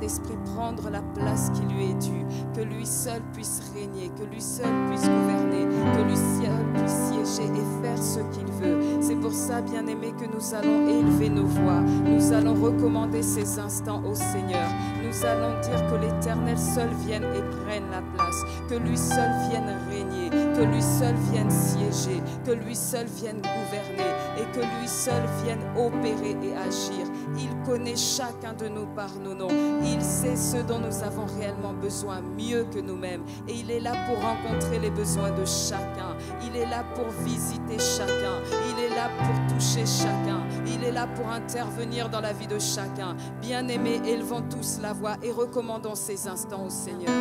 Saint-Esprit prendre la place qui lui est due, que lui seul puisse régner, que lui seul puisse gouverner, que lui seul puisse siéger et faire ce qu'il veut. C'est pour ça, bien-aimés, que nous allons élever nos voix, nous allons recommander ces instants au Seigneur. Nous allons dire que l'Éternel seul vienne et prenne la place, que lui seul vienne régner, que lui seul vienne siéger, que lui seul vienne gouverner et que lui seul vienne opérer et agir. Il connaît chacun de nous par nos noms. Il sait ce dont nous avons réellement besoin mieux que nous-mêmes. Et il est là pour rencontrer les besoins de chacun. Il est là pour visiter chacun. Il est là pour toucher chacun. Il est là pour intervenir dans la vie de chacun. Bien-aimés, élevons tous la voix et recommandons ces instants au Seigneur.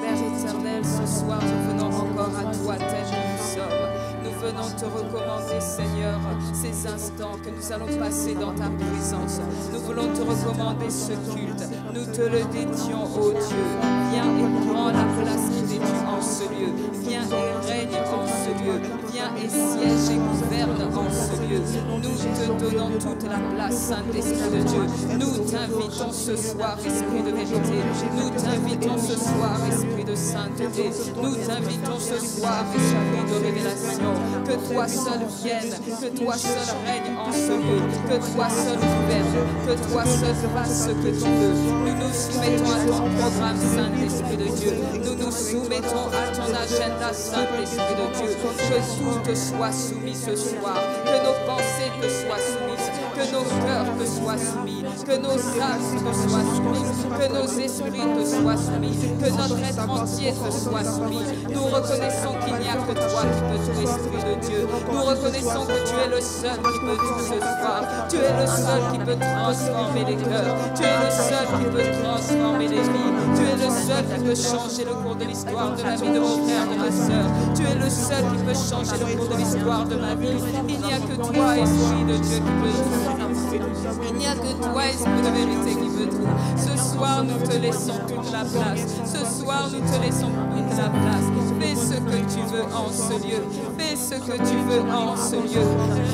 Père éternel, ce soir, nous venons encore à toi tel que nous sommes. Nous venons te recommander, Seigneur, ces instants que nous allons passer dans ta présence. Nous voulons te recommander ce culte. Nous te le dédions, ô Dieu. Viens et prends la place qui t'est due en ce lieu. Viens et règne en ce lieu. Viens et siège et gouverne en ce lieu. Nous te donnons toute la place, Saint-Esprit de Dieu. Nous t'invitons ce soir, Esprit de vérité. Nous t'invitons ce soir, Esprit de sainteté. Nous t'invitons ce soir, Esprit de révélation. Que toi seul vienne, que toi seul règne en ce lieu, que toi seul gouverne, que toi seul fasse ce que tu veux. Nous nous soumettons à ton programme, Saint-Esprit de Dieu. Nous nous soumettons à ton agenda, Saint-Esprit de Dieu. Que tout te soit soumis ce soir, que nos pensées te soient soumises, que nos cœurs te soient soumis, que nos âmes te soient soumises, que nos esprits te soient soumis, que notre être entier te soit soumis. Nous reconnaissons qu'il n'y a que toi qui peux tout, Esprit de Dieu. Nous reconnaissons que tu es le seul qui peut tout ce soir. Tu es le seul qui peut transformer les cœurs. Tu es le seul qui peut transformer les vies. Tu es le seul qui peut changer le cours de l'histoire de la vie de mon frère, de ma soeur. Tu es le seul qui peut changer le cours de l'histoire de ma vie. Il n'y a que toi, Esprit de Dieu, qui peut tout. Il n'y a que toi, Esprit de vérité, qui peut tout. Ce soir, nous te laissons toute la place. Ce soir, nous te laissons toute la place. Fais ce que tu veux en ce lieu. Fais ce que tu veux en ce lieu.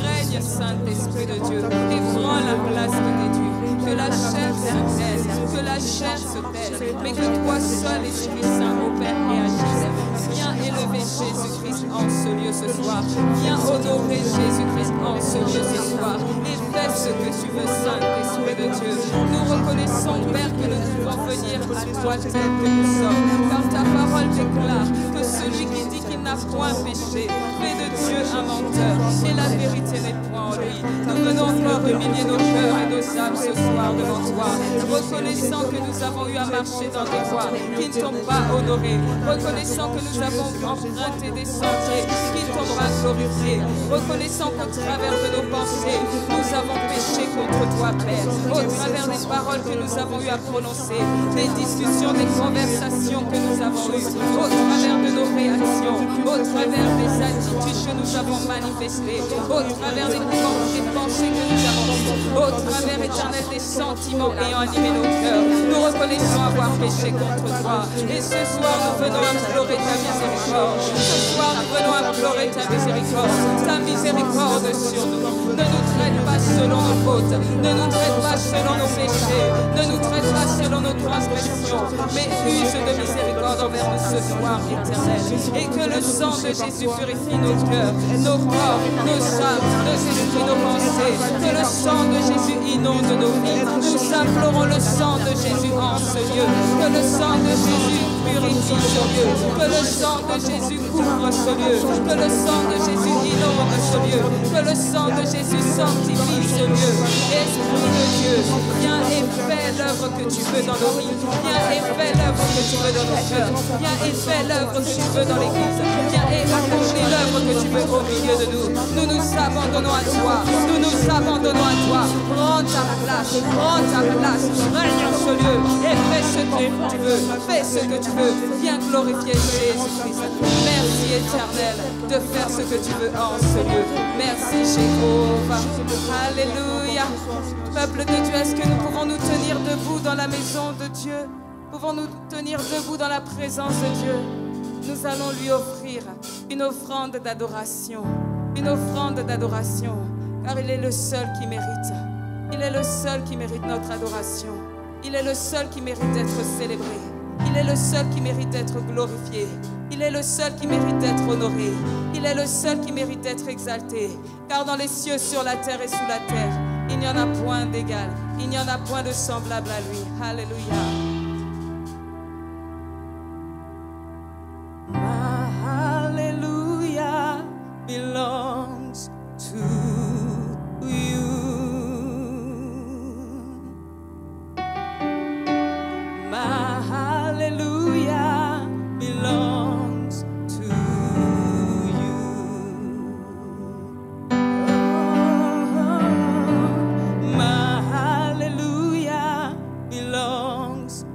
Règne, Saint-Esprit de Dieu, et prends la place qui t'est due. Que la chair se taise, que la chair se taise, mais que toi seul, Esprit Saint, opère et agisse. Viens élever Jésus-Christ en ce lieu ce soir. Viens honorer Jésus-Christ en ce lieu ce soir. Et fais ce que tu veux, Saint-Esprit de Dieu. Nous reconnaissons, Père, que nous pouvons venir à toi tel que nous sommes. Car ta parole déclare que celui qui dit qu'il n'a point péché fait de Dieu un menteur. Et la vérité n'est point en lui. Nous venons encore humilier nos cœurs et nos âmes ce soir devant toi. Reconnaissant que nous avons eu à marcher dans des voies qui ne t'ont pas honorés. Reconnaissant que nous avons emprunté des sentiers qui ne t'ont pas glorifié. Reconnaissant qu'au travers de nos pensées, nous avons péché contre toi, Père. Au travers des paroles que nous avons eu à prononcer, des discussions, des conversations que nous avons eues, au travers de nos réactions, au travers des attitudes que nous avons manifestées, au travers des pensées que nous avons eues, au travers, Éternel, des sentiments ayant animé nos cœurs. Nous reconnaissons avoir péché contre toi. Et ce soir, nous venons implorer ta miséricorde. Ce soir, nous venons implorer ta miséricorde. Ta miséricorde sur nous. Ne nous traite pas selon nos fautes. Ne nous traite pas selon nos péchés. Ne nous traite pas selon nos transgressions. Mais use de miséricorde envers nous ce soir, Éternel. Et que le sang de Jésus purifie nos cœurs, nos corps, nos âmes, nos esprits, nos pensées. Que le sang de Jésus inonde nos vies. Nous implorons le sang de Jésus en ce lieu. Que le sang de Jésus purifie ce lieu. Que le sang de Jésus couvre ce lieu. Que le sang de Jésus inonde ce lieu. Que le sang de Jésus sanctifie ce lieu. Esprit de Dieu, viens et fais l'œuvre que tu veux dans nos vies. Viens et fais l'œuvre que tu veux dans nos cœurs. Viens et fais l'œuvre que tu veux dans l'église. Viens et accomplis l'œuvre que tu veux au milieu de nous. Nous nous abandonnons à toi. Nous nous abandonnons à toi. Prends ta place. Prends ta place. Règne en ce lieu et fais ce que tu veux. Fais ce que tu veux. Viens glorifier Jésus-Christ. Merci, Éternel, de faire ce que tu veux en ce lieu. Merci, Jéhovah. Alléluia. Peuple de Dieu, est-ce que nous pouvons nous tenir debout dans la maison de Dieu? Pouvons-nous tenir debout dans la présence de Dieu? Nous allons lui offrir une offrande d'adoration. Une offrande d'adoration. Car il est le seul qui mérite. Il est le seul qui mérite notre adoration. Il est le seul qui mérite d'être célébré. Il est le seul qui mérite d'être glorifié. Il est le seul qui mérite d'être honoré. Il est le seul qui mérite d'être exalté. Car dans les cieux, sur la terre et sous la terre, il n'y en a point d'égal. Il n'y en a point de semblable à lui. Alléluia. My hallelujah belongs to you. My hallelujah belongs to you. Oh, my hallelujah belongs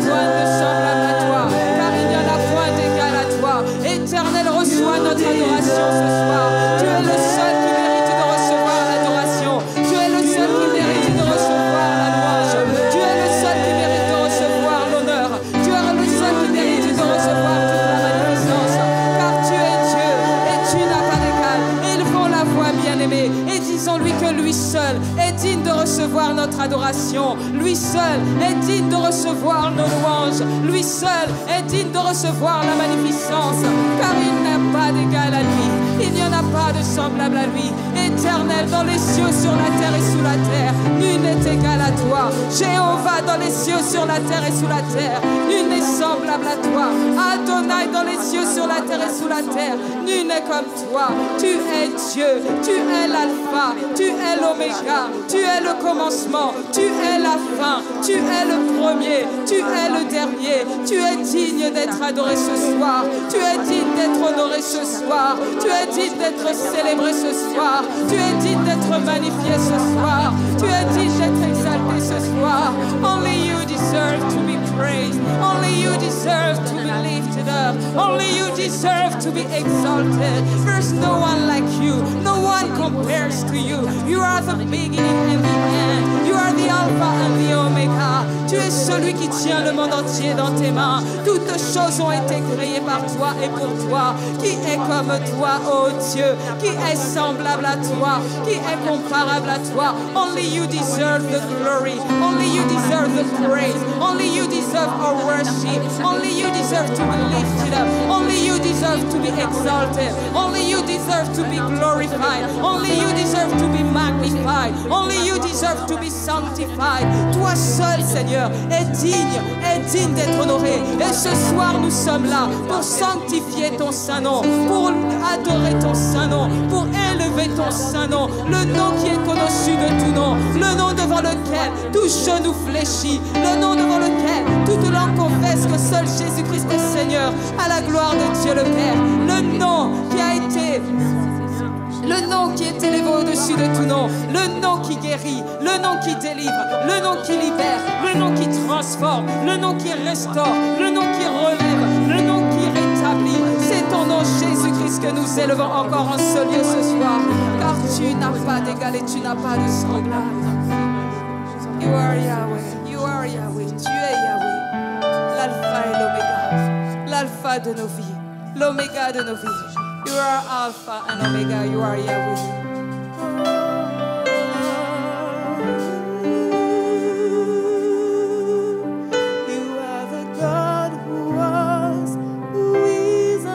point de semblable à toi, car il n'y en a point d'égal à toi. Éternel, reçois notre adoration ce soir. Tu es le seul qui mérite de recevoir l'adoration. Tu es le seul qui mérite de recevoir la louange. Tu es le seul qui mérite de recevoir l'honneur. Tu es le seul qui mérite de recevoir toute la magnificence. Car tu es Dieu et tu n'as pas d'égal. Élevons la voix, bien-aimé, et disons-lui que lui seul est digne de recevoir notre adoration. Lui seul est digne de recevoir nos louanges. Lui seul est digne de recevoir la magnificence. Car il n'a pas d'égal à lui. Il n'y en a pas de semblable à lui. Éternel dans les cieux, sur la terre et sous la terre, nul n'est égal à toi. Jéhovah dans les cieux, sur la terre et sous la terre, nul n'est semblable à toi. Adonai dans les cieux, sur la terre et sous la terre, nul n'est comme toi. Tu es Dieu, tu es l'alpha, tu es l'oméga, tu es le commencement, tu es la fin, tu es le premier, tu es le dernier. Tu es digne d'être adoré ce soir, tu es digne d'être honoré ce soir, tu es digne d'être célébré ce soir, tu es digne d'être magnifié ce soir, tu es digne d'être exalté ce soir. Only you deserve to be praised, only you deserve to be lifted up, only you deserve to be exalted. There's no one like you, no one compares to you. You are the beginning and the end, you are the Alpha and the Omega. Tu es celui qui tient le monde entier dans tes mains. Toutes choses ont été créées par toi et pour toi. Qui est comme toi, ô Dieu? Qui est semblable à toi? Qui est comparable à toi? Only you deserve the glory. Only you deserve the praise. Only you deserve our worship. Only you deserve to be lifted up. Only you deserve to be exalted. Only you deserve to be glorified. Only you deserve to be magnified. Only you deserve to be sanctified. Toi seul, Seigneur, est digne d'être honoré. Et ce soir, nous sommes là pour sanctifier ton saint nom, pour adorer ton saint nom, pour élever ton saint nom, le nom qui est au-dessus de tout nom, le nom devant lequel tout genou fléchit, le nom devant lequel toute langue confesse que seul Jésus-Christ est Seigneur, à la gloire de Dieu le Père, le nom qui a été... Le nom qui est élevé au-dessus de tout nom, le nom qui guérit, le nom qui délivre, le nom qui libère, le nom qui transforme, le nom qui restaure, le nom qui relève, le nom qui rétablit. C'est ton nom, Jésus-Christ, que nous élevons encore en ce lieu ce soir, car tu n'as pas d'égal et tu n'as pas de semblable. You are Yahweh, you are Yahweh, tu es Yahweh, l'alpha et l'oméga, l'alpha de nos vies, l'oméga de nos vies. You are Alpha and Omega, you are Yahweh. Is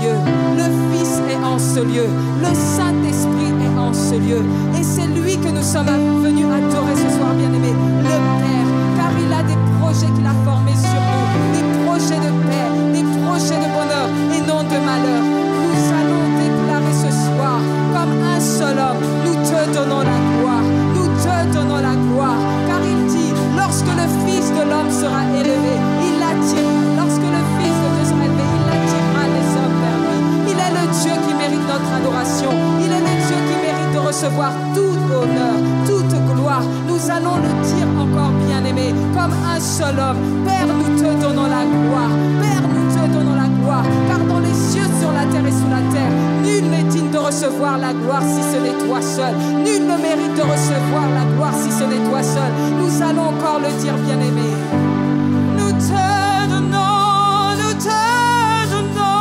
lieu. Le Fils est en ce lieu. Le Saint-Esprit est en ce lieu. Et c'est lui que nous sommes venus adorer ce soir, bien-aimés. Le Père, car il a des projets qu'il a formés sur nous. Des projets de paix, des projets de bonheur et non de malheur. Nous allons déclarer ce soir, comme un seul homme, nous te donnons la gloire. Nous te donnons la gloire. Car il dit, lorsque le Fils de l'homme sera élevé, il l'attire. Lorsque le Fils de Dieu sera élevé, il attirera les hommes vers lui. Il est le Dieu qui mérite notre adoration. Il est le Dieu qui mérite de recevoir tout honneur, toute gloire. Nous allons le dire encore, bien-aimé, comme un seul homme. Père, nous te donnons la gloire. Père, nous te donnons la gloire. Car dans les cieux, sur la terre et sous la terre, nul n'est digne de recevoir la gloire si ce n'est toi seul. Nul ne mérite de recevoir la gloire si ce n'est toi seul. Nous allons encore le dire, bien-aimé. Nous te donnons, nous te donnons.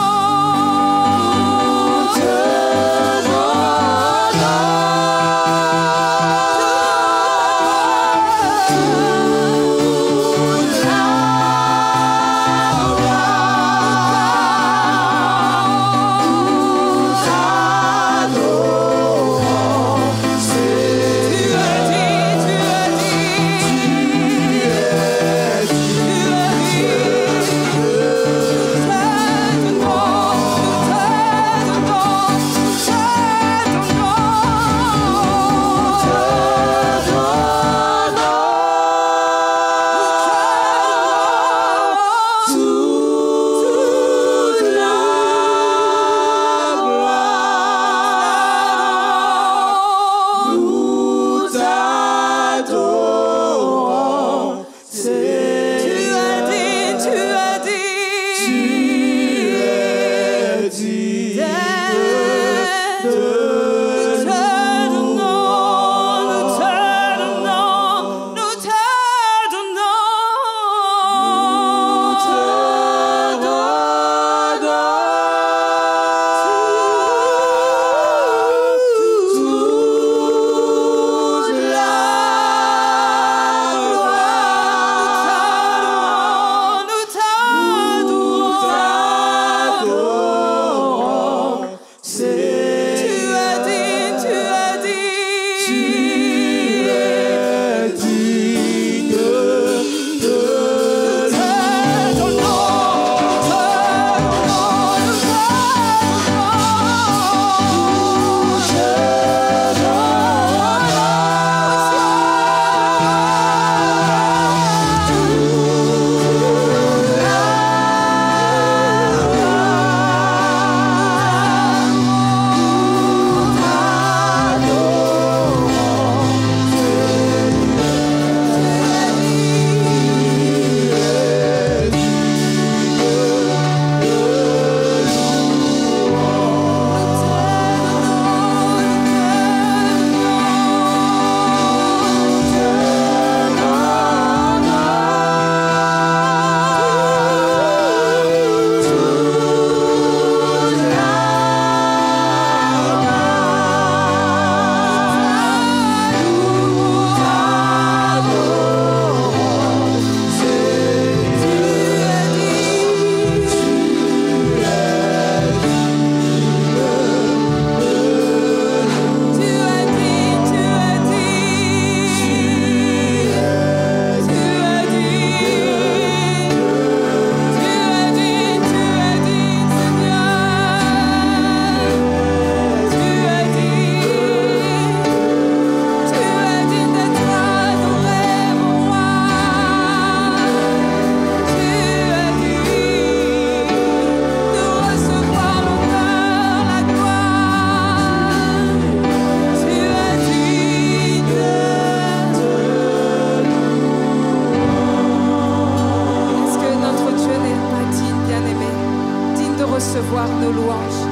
recevoir nos louanges,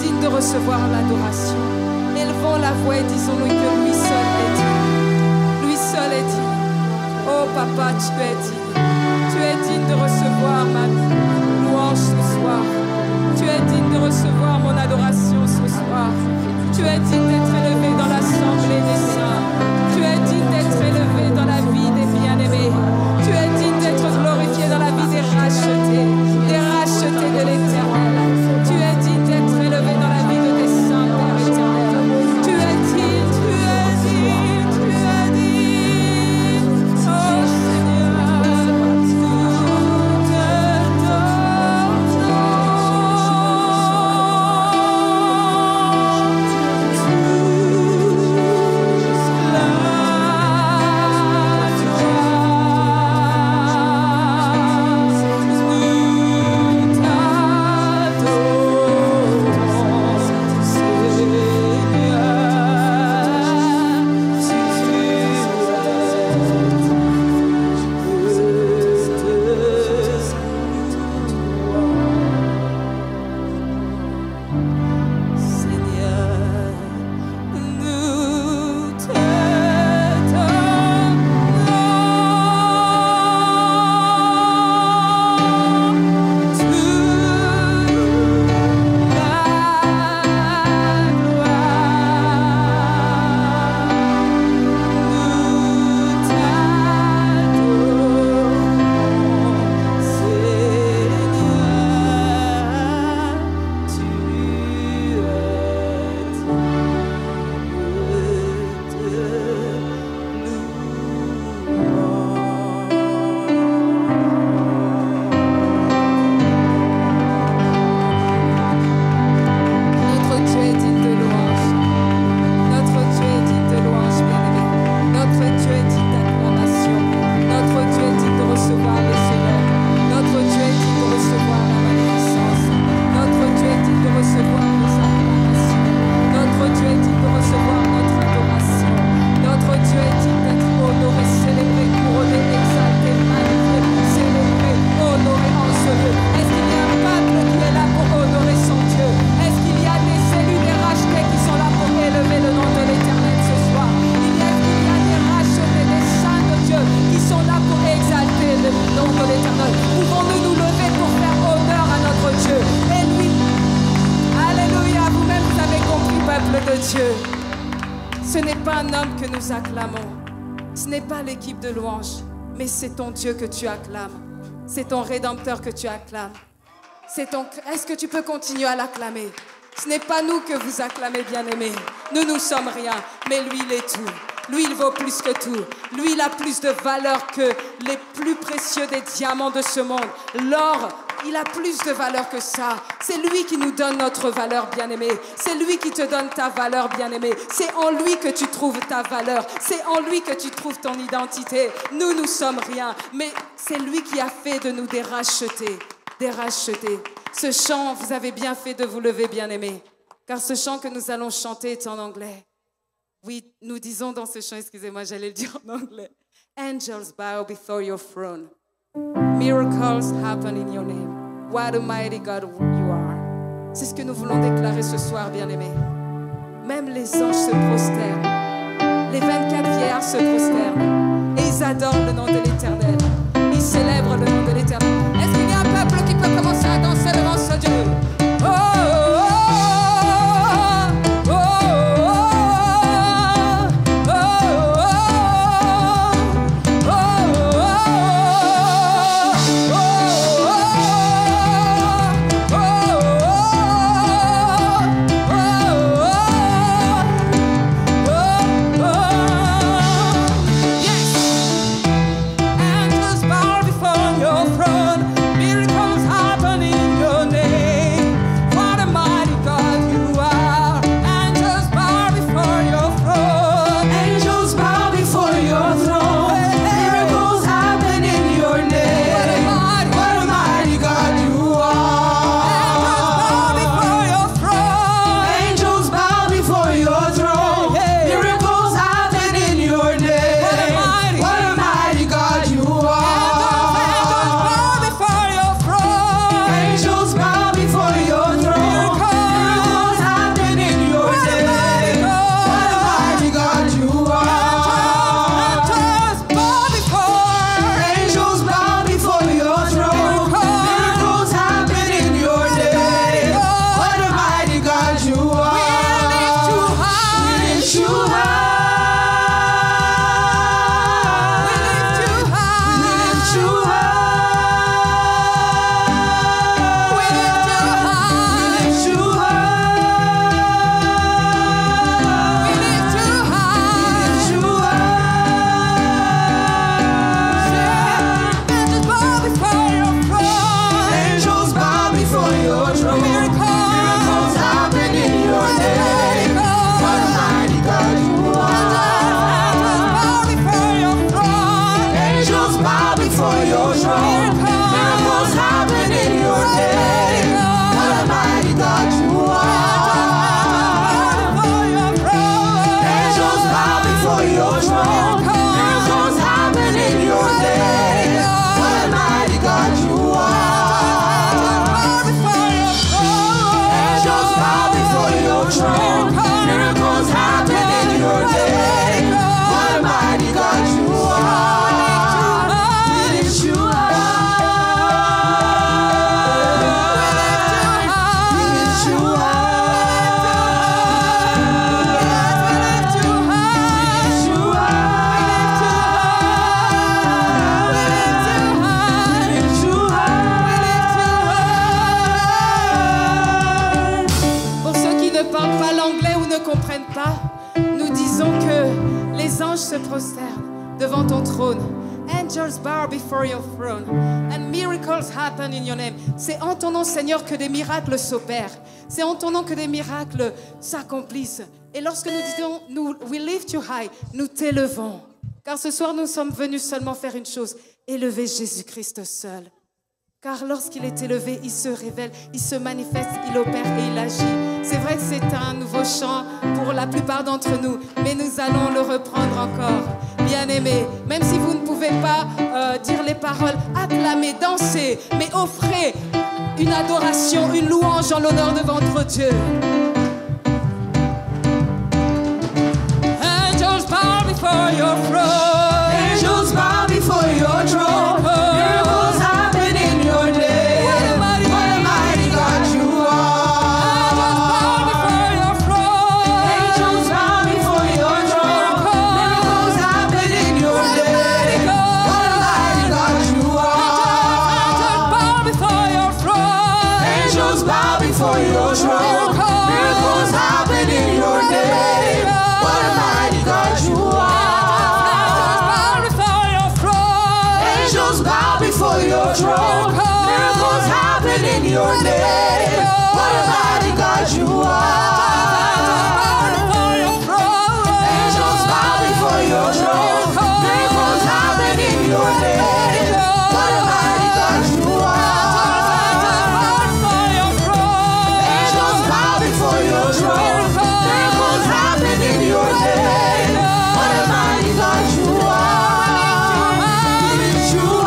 digne de recevoir l'adoration. Élevons la voix et disons-lui que lui seul est digne. Lui seul est digne. Oh papa, tu es digne. Tu es digne de recevoir ma louange ce soir. Tu es digne de recevoir mon adoration ce soir. Tu es digne d'être élevé dans l'assemblée des saints. Tu es digne d'être élevé dans la vie des bien-aimés. Tu es digne d'être glorifié dans la vie des rachetés de l'Éternel. Tu es digne de Dieu. Ce n'est pas un homme que nous acclamons. Ce n'est pas l'équipe de louanges, mais c'est ton Dieu que tu acclames. C'est ton Rédempteur que tu acclames. Est-ce que tu peux continuer à l'acclamer? Ce n'est pas nous que vous acclamez, bien-aimés. Nous sommes rien, mais lui, il est tout. Lui, il vaut plus que tout. Lui, il a plus de valeur que les plus précieux des diamants de ce monde. L'or, il a plus de valeur que ça. C'est lui qui nous donne notre valeur, bien-aimé. C'est lui qui te donne ta valeur, bien-aimé. C'est en lui que tu trouves ta valeur. C'est en lui que tu trouves ton identité. Nous sommes rien, mais c'est lui qui a fait de nous des rachetés. Des rachetés. Ce chant, vous avez bien fait de vous lever, bien-aimé. Car ce chant que nous allons chanter est en anglais. Oui, nous disons dans ce chant, excusez-moi, j'allais le dire en anglais. Angels bow before your throne. Miracles happen in your name. What a mighty God you are. C'est ce que nous voulons déclarer ce soir, bien-aimés. Même les anges se prosternent. Les 24 vieillards se prosternent. Et ils adorent le nom de l'Éternel. Ils célèbrent le nom de l'Éternel. Est-ce qu'il y a un peuple qui peut commencer à danser devant ce Dieu? Se prosternent devant ton trône. Angels bow before your throne and miracles happen in your name. C'est en ton nom, Seigneur, que des miracles s'opèrent. C'est en ton nom que des miracles s'accomplissent. Et lorsque nous disons we lift you high, nous t'élevons. Car ce soir, nous sommes venus seulement faire une chose, élever Jésus-Christ seul. Car lorsqu'il est élevé, il se révèle, il se manifeste, il opère et il agit. C'est vrai que c'est un nouveau chant pour la plupart d'entre nous, mais nous allons le reprendre encore. Bien-aimés, même si vous ne pouvez pas dire les paroles, acclamez, dansez, mais offrez une adoration, une louange en l'honneur de votre Dieu. Angels bow before your throne. Angels bow before your throne. Miracles happen in your name. What a mighty God you are. Angels bow before your throne. before your throne. Miracles happen in your name. What a mighty God you are. Angels bow before your throne. Miracles happen in your name. What a mighty God you are. Angels bow before your throne. Miracles happen in your name. What a mighty God you are. Angels bow before your throne. Miracles happen in your name. What a mighty God you are. We lift you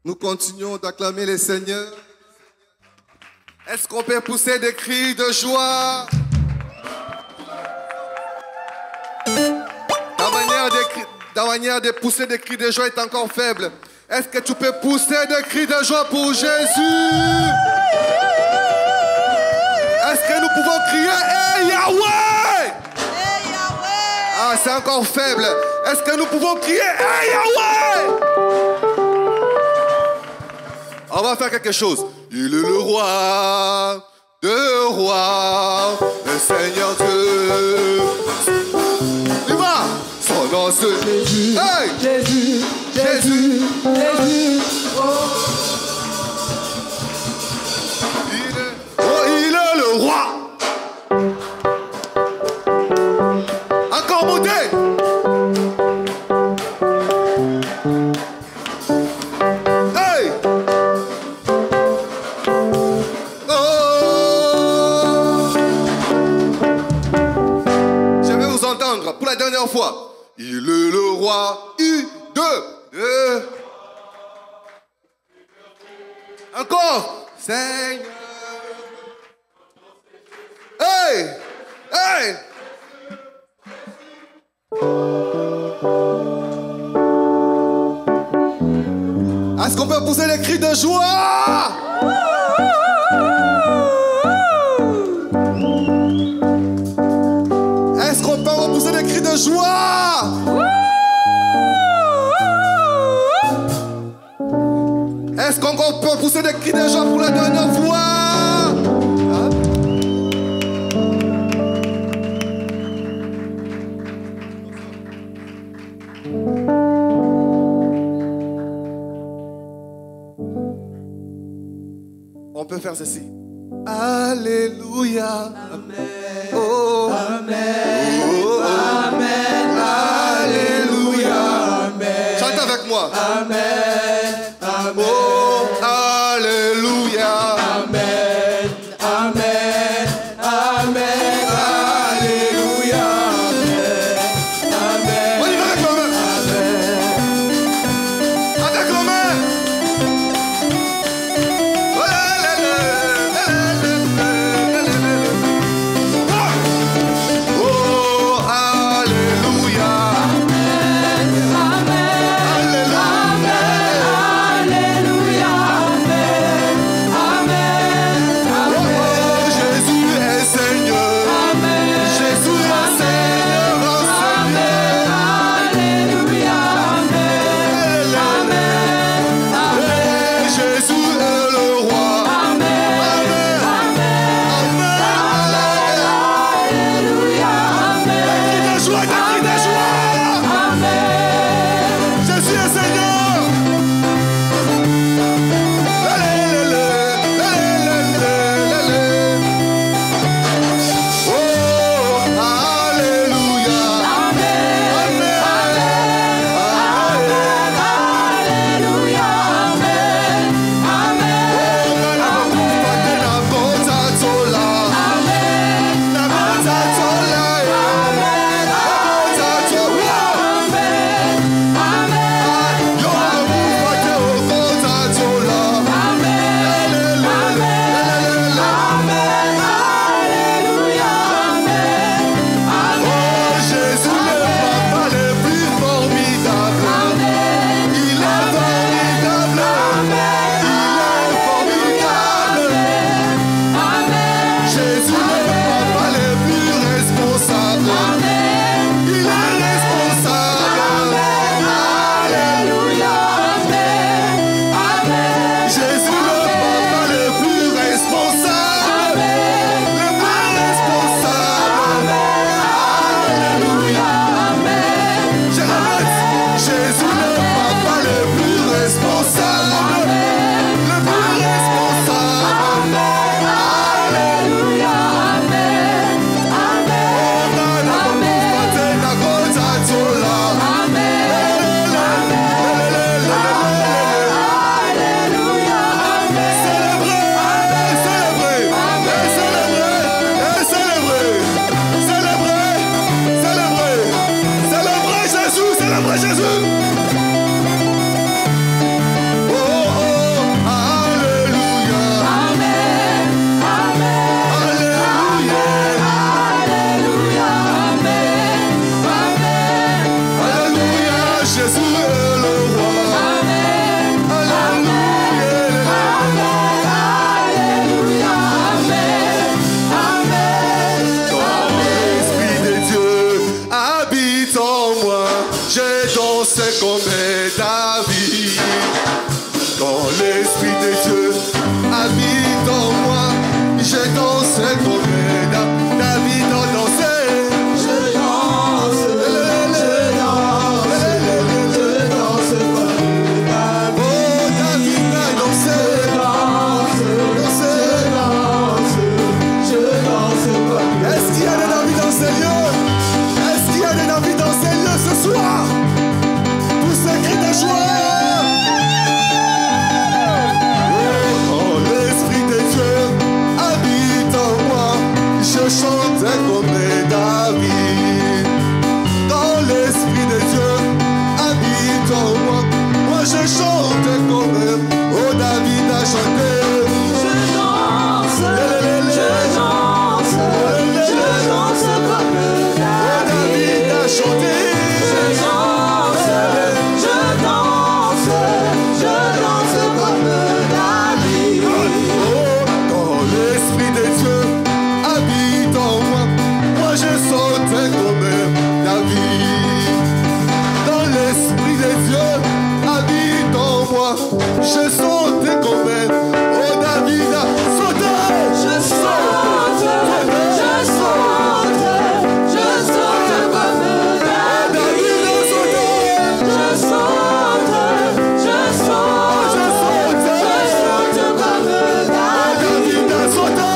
Nous continuons d'acclamer les Seigneurs. Est-ce qu'on peut pousser des cris de joie? ta manière de pousser des cris de joie est encore faible. Est-ce que tu peux pousser des cris de joie pour Jésus? Est-ce que nous pouvons crier Hey Yahweh? Hey Yahweh! Ah, c'est encore faible. Est-ce que nous pouvons crier Hey Yahweh? On va faire quelque chose. Il est le roi de rois, le Seigneur Dieu. Il va. Son nom c'est Jésus. Hey! Jésus, Jésus, Jésus. Il est le roi. Encore monté. Hey! Oh! Je vais vous entendre pour la dernière fois. Il est le roi. U, 2, 2. Encore. Seigneur. Hey! Hey! Est-ce qu'on peut pousser les cris de joie? Est-ce qu'on peut repousser des cris de joie? Est-ce qu'on peut pousser des cris de joie pour la dernière fois? On peut faire ceci. Alléluia. Amen. Oh. Amen. Oh. Amen. Alléluia. Amen. Chante avec moi. Amen. Amen. Oh. Alléluia. Amen. Amen. Amen. Alléluia. Amen. Amen. On y va avec nos mains. Amen. Avec nos mains. Alléluia. J'ai dansé comme David. Quand l'Esprit de Dieu habite en moi, j'ai dansé comme David a dansé. Je danse comme David. Oh, David a dansé. Je danse comme Est-ce qu'il y a des David dans ces lieux? Est-ce qu'il y a des David dans ces lieux ce soir? Tous ces cris de joie. Quand l'Esprit de Dieu habite en moi, je chante comme David. Quand l'Esprit de Dieu habite en moi, moi je chante comme David a chanté. Je danse comme David a chanté. Je danse comme David. Oh, quand l'Esprit de Dieu habite en moi, moi je saute comme David. Quand l'Esprit de Dieu habite en moi, je saute comme David a sauté. Je saute comme David. David a sauté. Je saute comme David. David a sauté. Je saute David a sauté. comme David. David a sauté.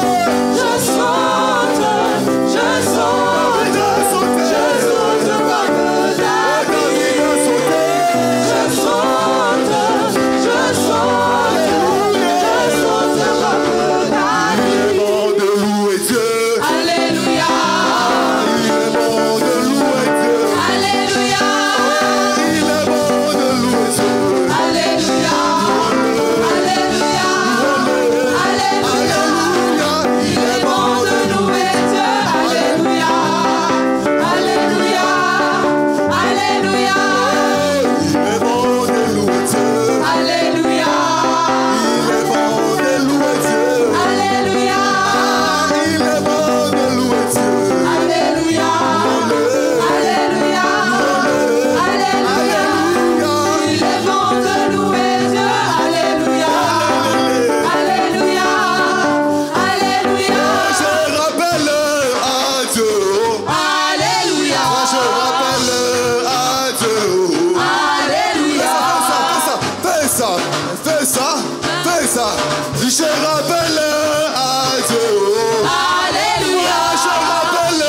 Je saute comme David. Il est bon de louer Dieu. Alléluia. Il est bon de louer Dieu. Alléluia. Il est bon de louer Dieu. Alléluia. Alléluia. Alléluia. Il est bon de louer Dieu. Alléluia. Alléluia. Alléluia. Il est bon de louer Dieu. Alléluia. Il est bon de louer Dieu. Alléluia. Il est bon de louer Dieu. Alléluia. Alléluia. Alléluia. Il est bon de louer Dieu. Alléluia. Alléluia. Alléluia. Je rappelle à Dieu. Alléluia. Moi je rappelle à Dieu. Alléluia. Fais ça. Je rappelle à Dieu. Alléluia. Je rappelle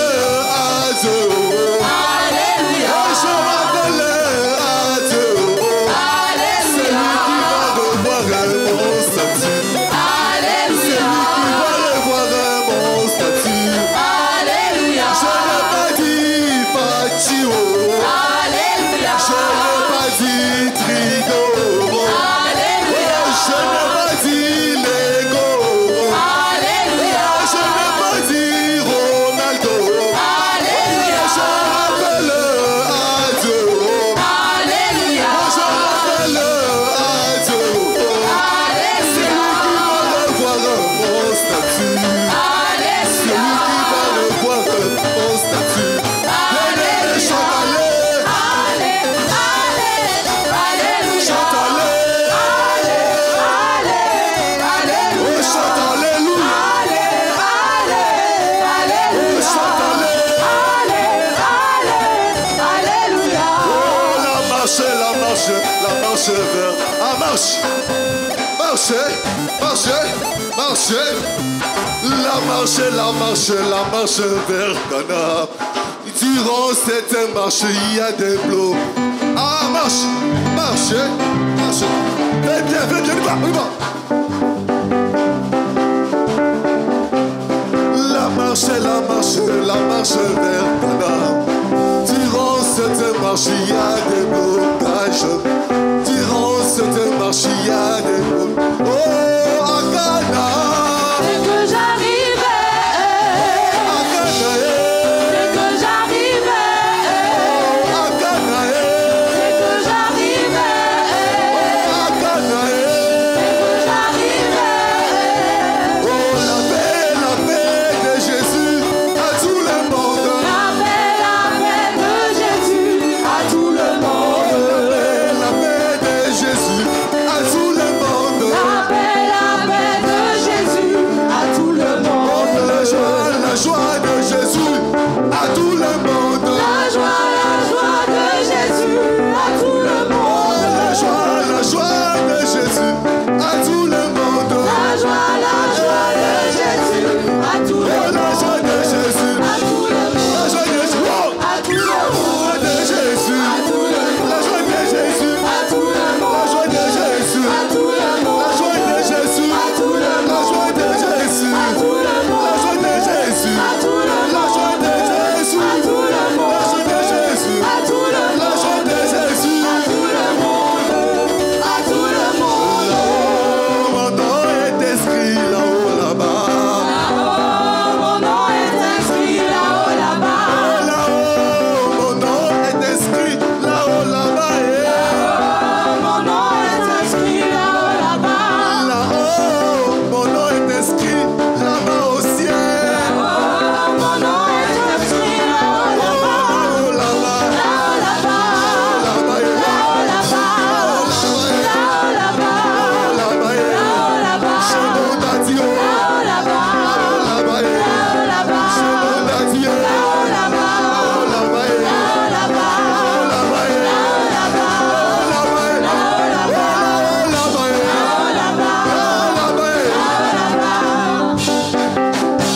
à Dieu. Alléluia. Je rappelle à Dieu. C'est lui qui va revoir mon statut. C'est lui qui va revoir mon statut. Alléluia. Je n'ai pas dit Fatio. Alléluia. Je n'ai pas dit Trido. Alléluia. Je n'ai pas dit Lego. Alléluia. Je n'ai pas dit Ronaldo. Alléluia. Je rappelle à Dieu. Alléluia. Je rappelle à Dieu. C'est lui qui va revoir mon statut. C'est lui qui va revoir mon statut. Venez, chante allez. Chante allez. Oh, chante alléluia. Oh, chante alléluia. Oh, la marche vers. Ah, marche. Marchez. La marche vers Cana. Durant cette marche, il y a des blocs. Ah, marche. Fais bien, on y va. La marche vers Cana. Durant cette marche, il y a des blocages. Durant cette marche, il y a des blocages. Oh!